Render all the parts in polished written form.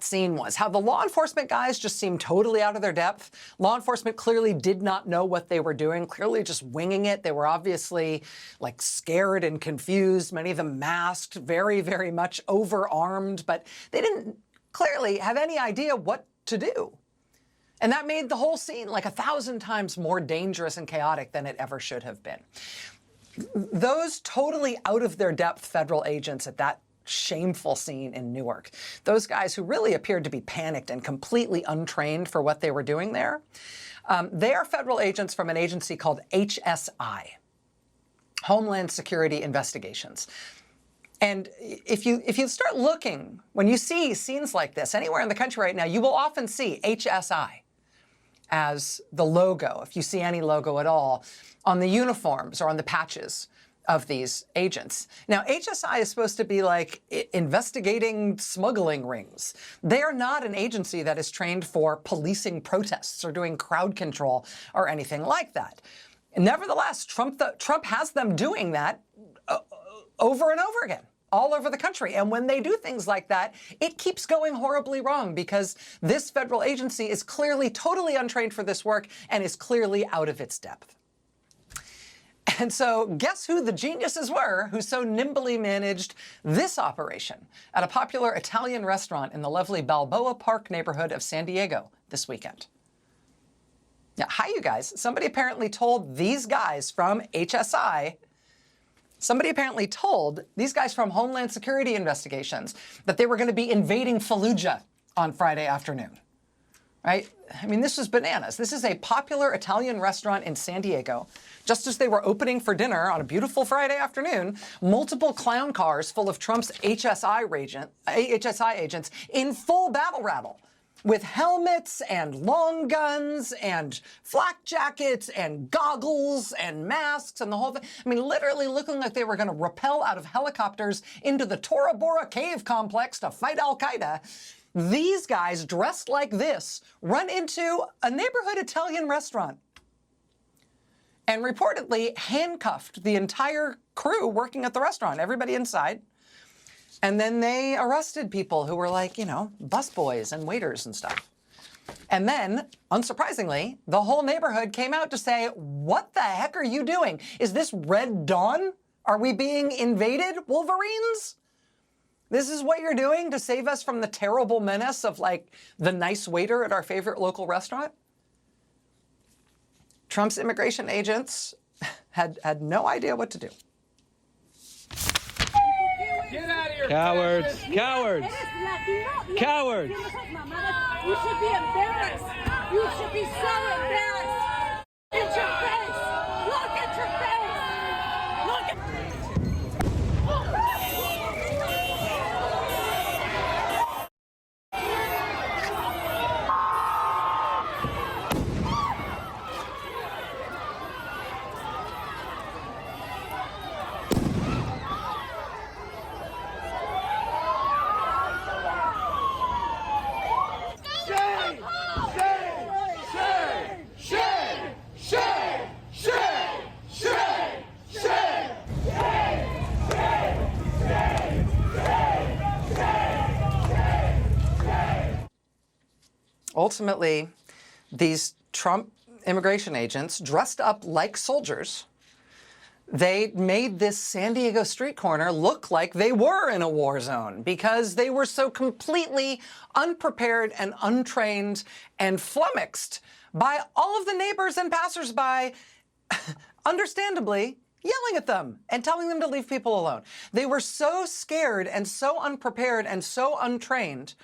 scene was, how the law enforcement guys just seemed totally out of their depth. Law enforcement clearly did not know what they were doing, clearly just winging it. They were obviously like scared and confused, many of them masked, very, very much overarmed, but they didn't clearly have any idea what to do. And that made the whole scene like 1,000 times more dangerous and chaotic than it ever should have been. Those totally out of their depth federal agents at that shameful scene in Newark, those guys who really appeared to be panicked and completely untrained for what they were doing there, they are federal agents from an agency called HSI, Homeland Security Investigations. And if you start looking, when you see scenes like this anywhere in the country right now, you will often see HSI as the logo, if you see any logo at all, on the uniforms or on the patches of these agents. Now, HSI is supposed to be like investigating smuggling rings. They are not an agency that is trained for policing protests or doing crowd control or anything like that. Nevertheless, Trump has them doing that over and over again, all over the country. And when they do things like that, it keeps going horribly wrong because this federal agency is clearly totally untrained for this work and is clearly out of its depth. And so guess who the geniuses were who so nimbly managed this operation at a popular Italian restaurant in the lovely Balboa Park neighborhood of San Diego this weekend? Now, hi, you guys. Somebody apparently told these guys from HSI, somebody apparently told these guys from Homeland Security Investigations that they were going to be invading Fallujah on Friday afternoon, right? I mean, this is bananas. This is a popular Italian restaurant in San Diego. Just as they were opening for dinner on a beautiful Friday afternoon, multiple clown cars full of Trump's HSI agents in full battle rattle, with helmets and long guns and flak jackets and goggles and masks and the whole thing. I mean, literally looking like they were going to rappel out of helicopters into the Tora Bora cave complex to fight al-Qaeda. These guys dressed like this run into a neighborhood Italian restaurant and reportedly handcuffed the entire crew working at the restaurant, everybody inside. And then they arrested people who were like, you know, busboys and waiters and stuff. And then, unsurprisingly, the whole neighborhood came out to say, what the heck are you doing? Is this Red Dawn? Are we being invaded, Wolverines? This is what you're doing to save us from the terrible menace of, like, the nice waiter at our favorite local restaurant? Trump's immigration agents had no idea what to do. Get out of here! Cowards! Cowards! Cowards! You should be embarrassed! You should be so embarrassed! Look at your face! Look at your face! Look at... Ultimately, these Trump immigration agents dressed up like soldiers, they made this San Diego street corner look like they were in a war zone because they were so completely unprepared and untrained and flummoxed by all of the neighbors and passersby, understandably, yelling at them and telling them to leave people alone. They were so scared and so unprepared and so untrained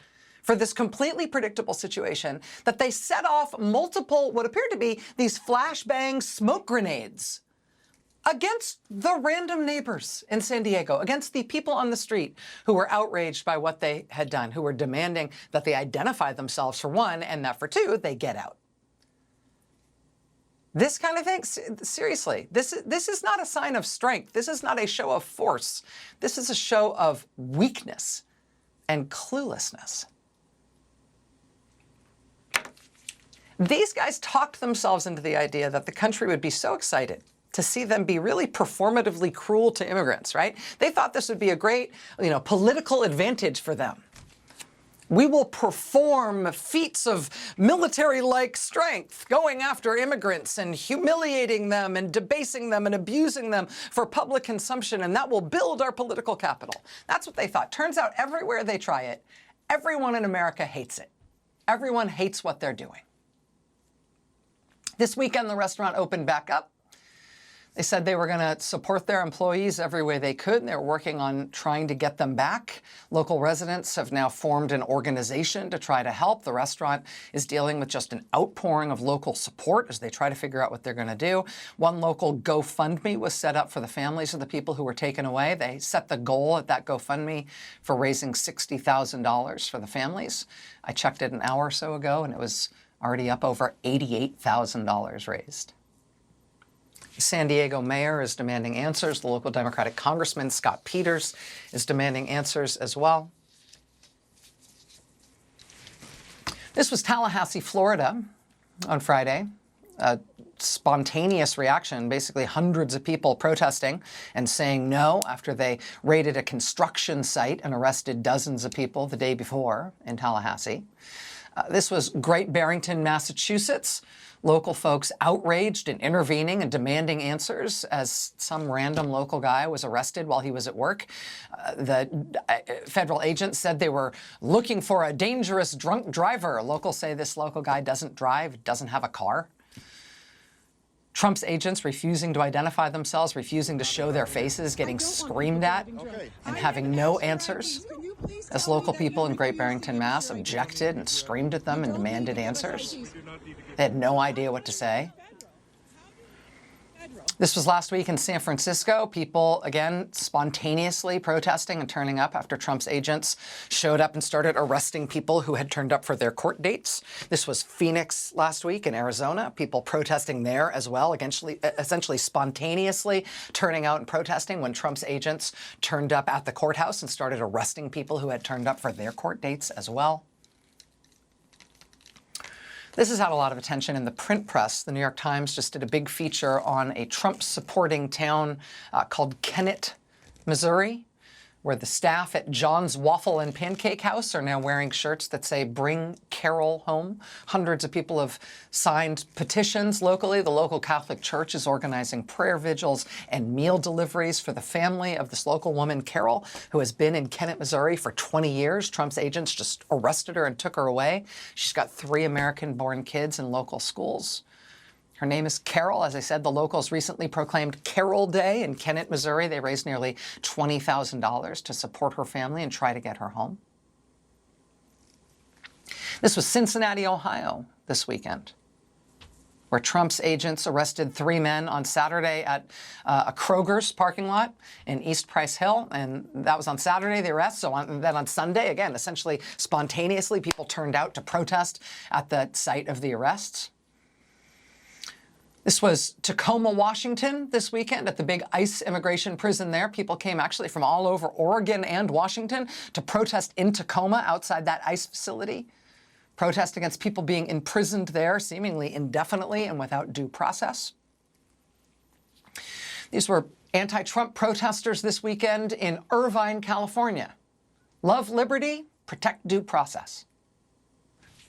for this completely predictable situation that they set off multiple, what appeared to be these flashbang smoke grenades against the random neighbors in San Diego, against the people on the street who were outraged by what they had done, who were demanding that they identify themselves for one, and that for two, they get out. This kind of thing, seriously, this is not a sign of strength. This is not a show of force. This is a show of weakness and cluelessness. These guys talked themselves into the idea that the country would be so excited to see them be really performatively cruel to immigrants, right? They thought this would be a great, political advantage for them. We will perform feats of military-like strength, going after immigrants and humiliating them and debasing them and abusing them for public consumption, and that will build our political capital. That's what they thought. Turns out everywhere they try it, everyone in America hates it. Everyone hates what they're doing. This weekend, the restaurant opened back up. They said they were going to support their employees every way they could, and they were working on trying to get them back. Local residents have now formed an organization to try to help. The restaurant is dealing with just an outpouring of local support as they try to figure out what they're going to do. One local GoFundMe was set up for the families of the people who were taken away. They set the goal at that GoFundMe for raising $60,000 for the families. I checked it an hour or so ago, and it was already up over $88,000 raised. The San Diego mayor is demanding answers. The local Democratic congressman, Scott Peters, is demanding answers as well. This was Tallahassee, Florida on Friday. A spontaneous reaction, basically hundreds of people protesting and saying no after they raided a construction site and arrested dozens of people the day before in Tallahassee. This was Great Barrington, Massachusetts. Local folks outraged and intervening and demanding answers as some random local guy was arrested while he was at work. The federal agents said they were looking for a dangerous drunk driver. Locals say this local guy doesn't drive, doesn't have a car. Trump's agents refusing to identify themselves, refusing to show their faces, getting screamed at, and having no answers. As local people in Great Barrington, Mass. objected and screamed at them and demanded answers. They had no idea what to say. This was last week in San Francisco. People, again, spontaneously protesting and turning up after Trump's agents showed up and started arresting people who had turned up for their court dates. This was Phoenix last week in Arizona. People protesting there as well, essentially spontaneously turning out and protesting when Trump's agents turned up at the courthouse and started arresting people who had turned up for their court dates as well. This has had a lot of attention in the print press. The New York Times just did a big feature on a Trump-supporting town called Kennett, Missouri, where the staff at John's Waffle and Pancake House are now wearing shirts that say, "Bring Carol home." Hundreds of people have signed petitions locally. The local Catholic Church is organizing prayer vigils and meal deliveries for the family of this local woman, Carol, who has been in Kennett, Missouri for 20 years. Trump's agents just arrested her and took her away. She's got 3 American-born kids in local schools. Her name is Carol. As I said, the locals recently proclaimed Carol Day in Kennett, Missouri. They raised nearly $20,000 to support her family and try to get her home. This was Cincinnati, Ohio this weekend, where Trump's agents arrested 3 men on Saturday at a Kroger's parking lot in East Price Hill. And that was on Saturday, the arrest. So then on Sunday, again, essentially spontaneously, people turned out to protest at the site of the arrests. This was Tacoma, Washington this weekend at the big ICE immigration prison there. People came actually from all over Oregon and Washington to protest in Tacoma outside that ICE facility. Protest against people being imprisoned there seemingly indefinitely and without due process. These were anti-Trump protesters this weekend in Irvine, California. Love liberty, protect due process.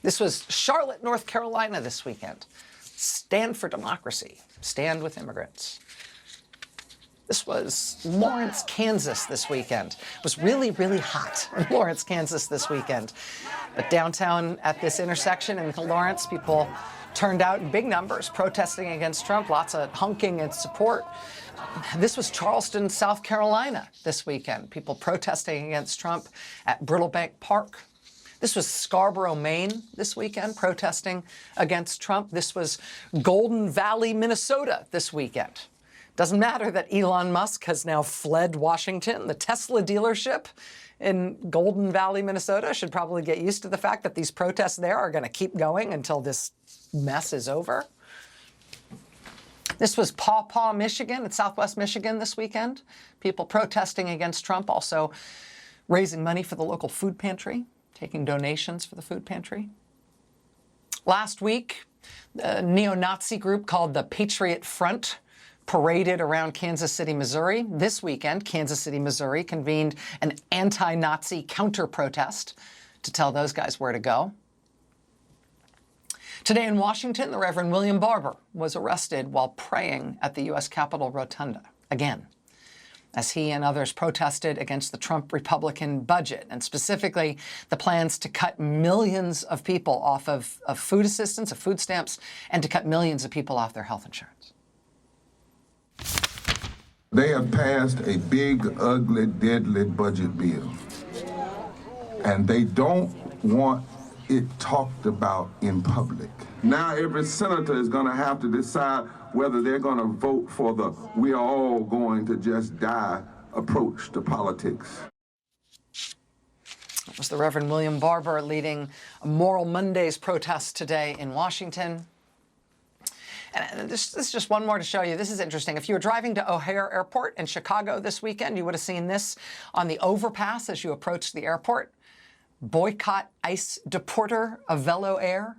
This was Charlotte, North Carolina this weekend. Stand for democracy. Stand with immigrants. This was Lawrence, Kansas this weekend. It was really, really hot in Lawrence, Kansas this weekend. But downtown at this intersection in Lawrence, people turned out in big numbers protesting against Trump, lots of honking and support. This was Charleston, South Carolina this weekend. People protesting against Trump at Brittlebank Park. This was Scarborough, Maine this weekend, protesting against Trump. This was Golden Valley, Minnesota this weekend. Doesn't matter that Elon Musk has now fled Washington. The Tesla dealership in Golden Valley, Minnesota should probably get used to the fact that these protests there are going to keep going until this mess is over. This was Paw Paw, Michigan, in Southwest Michigan this weekend. People protesting against Trump, also raising money for the local food pantry, taking donations for the food pantry. Last week, a neo-Nazi group called the Patriot Front paraded around Kansas City, Missouri. This weekend, Kansas City, Missouri convened an anti-Nazi counter-protest to tell those guys where to go. Today in Washington, the Reverend William Barber was arrested while praying at the U.S. Capitol Rotunda again, as he and others protested against the Trump Republican budget, and specifically the plans to cut millions of people off of food assistance, of food stamps, and to cut millions of people off their health insurance. They have passed a big, ugly, deadly budget bill, and they don't want it talked about in public. Now every senator is going to have to decide whether they're going to vote for the "we are all going to just die" approach to politics. That was the Reverend William Barber leading a Moral Mondays protest today in Washington. And this is just one more to show you. This is interesting. If you were driving to O'Hare Airport in Chicago this weekend, you would have seen this on the overpass as you approached the airport. Boycott ICE deporter Avelo Air.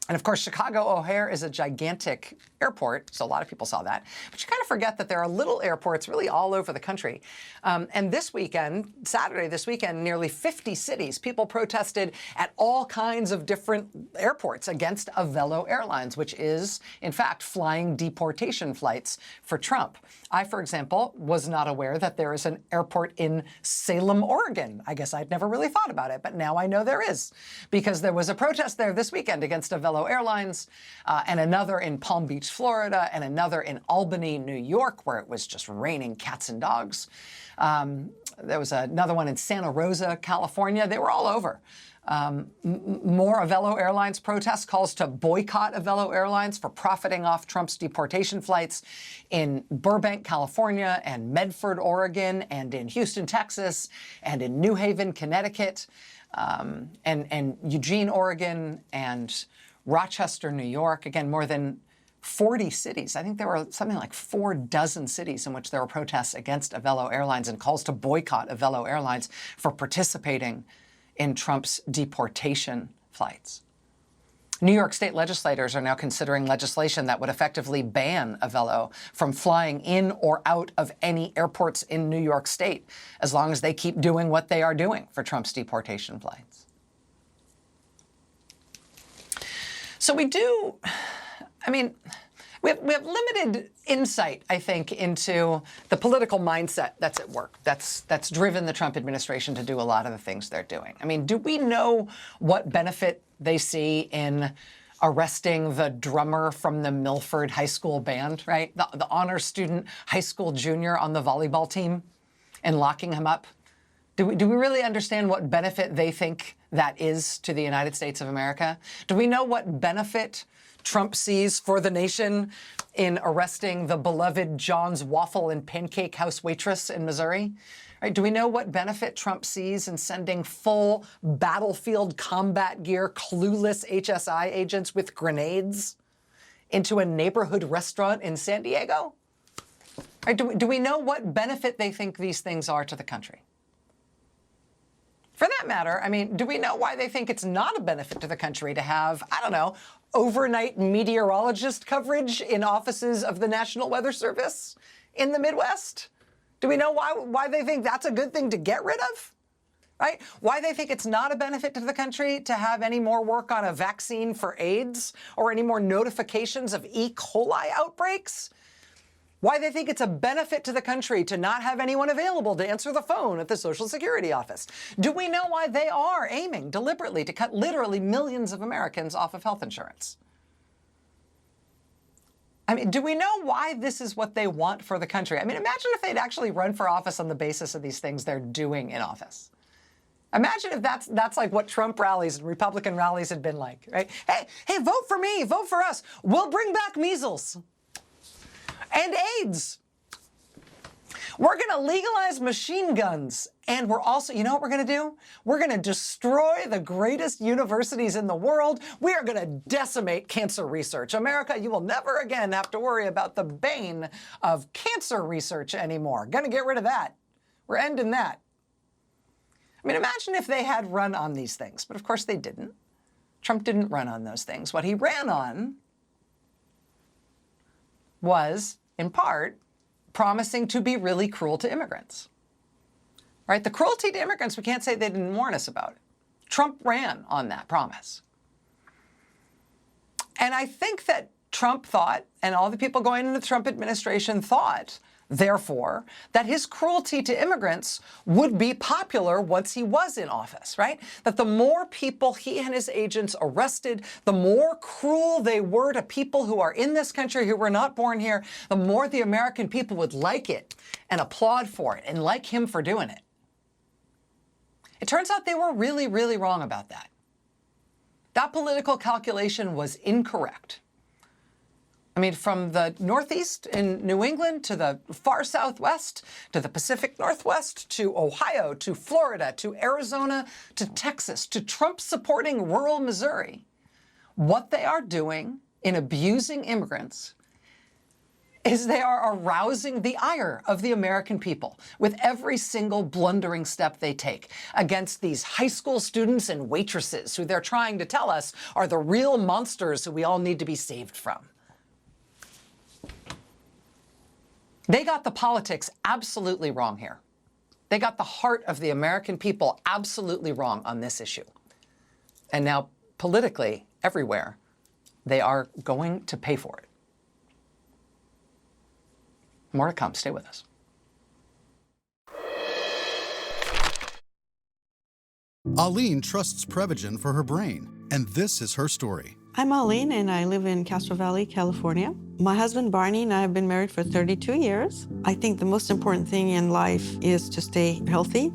And of course, Chicago O'Hare is a gigantic airport, so a lot of people saw that. But you kind of forget that there are little airports really all over the country. And this weekend, Saturday this weekend, nearly 50 cities, people protested at all kinds of different airports against Avelo Airlines, which is, in fact, flying deportation flights for Trump. I, for example, was not aware that there is an airport in Salem, Oregon. I guess I'd never really thought about it, but now I know there is, because there was a protest there this weekend against Avelo Airlines, and another in Palm Beach, Florida, and another in Albany, New York, where it was just raining cats and dogs. There was another one in Santa Rosa, California. They were all over. More Avelo Airlines protests, calls to boycott Avelo Airlines for profiting off Trump's deportation flights in Burbank, California, and Medford, Oregon, and in Houston, Texas, and in New Haven, Connecticut, and Eugene, Oregon, and Rochester, New York. Again, more than 40 cities. I think there were something like 4 dozen cities in which there were protests against Avelo Airlines and calls to boycott Avelo Airlines for participating in Trump's deportation flights. New York state legislators are now considering legislation that would effectively ban Avelo from flying in or out of any airports in New York State, as long as they keep doing what they are doing for Trump's deportation flights. So we have limited insight, I think, into the political mindset that's at work, that's driven the Trump administration to do a lot of the things they're doing. I mean, do we know what benefit they see in arresting the drummer from the Milford High School band, right? The honor student, high school junior on the volleyball team, and locking him up? Do we really understand what benefit they think that is to the United States of America? Do we know what benefit Trump sees for the nation in arresting the beloved John's Waffle and Pancake House waitress in Missouri? Right? Do we know what benefit Trump sees in sending full battlefield combat gear, clueless HSI agents with grenades into a neighborhood restaurant in San Diego? Right? Do we know what benefit they think these things are to the country? For that matter, I mean, do we know why they think it's not a benefit to the country to have, I don't know, overnight meteorologist coverage in offices of the National Weather Service in the Midwest? Do we know why they think that's a good thing to get rid of? Right? Why they think it's not a benefit to the country to have any more work on a vaccine for AIDS or any more notifications of E. coli outbreaks? Why they think it's a benefit to the country to not have anyone available to answer the phone at the Social Security office? Do we know why they are aiming deliberately to cut literally millions of Americans off of health insurance? I mean, do we know why this is what they want for the country? I mean, imagine if they'd actually run for office on the basis of these things they're doing in office. Imagine if that's like what Trump rallies and Republican rallies had been like, right? Hey, vote for me, vote for us. We'll bring back measles and AIDS. We're going to legalize machine guns. And we're also, you know what we're going to do? We're going to destroy the greatest universities in the world. We are going to decimate cancer research. America, you will never again have to worry about the bane of cancer research anymore. Going to get rid of that. We're ending that. I mean, imagine if they had run on these things. But of course they didn't. Trump didn't run on those things. What he ran on was, in part, promising to be really cruel to immigrants. right? The cruelty to immigrants, we can't say they didn't warn us about it. Trump ran on that promise. And I think that Trump thought, and all the people going into the Trump administration thought, therefore, that his cruelty to immigrants would be popular once he was in office, right? That the more people he and his agents arrested, the more cruel they were to people who are in this country who were not born here, the more the American people would like it and applaud for it and like him for doing it. It turns out they were really, really wrong about that. That political calculation was incorrect. I mean, from the Northeast in New England to the far Southwest, to the Pacific Northwest, to Ohio, to Florida, to Arizona, to Texas, to Trump-supporting rural Missouri, what they are doing in abusing immigrants is they are arousing the ire of the American people with every single blundering step they take against these high school students and waitresses who they're trying to tell us are the real monsters who we all need to be saved from. They got the politics absolutely wrong here. They got the heart of the American people absolutely wrong on this issue. And now, politically, everywhere, they are going to pay for it. More to come. Stay with us. Aline trusts Prevagen for her brain, and this is her story. I'm Aline, and I live in Castro Valley, California. My husband, Barney, and I have been married for 32 years. I think the most important thing in life is to stay healthy.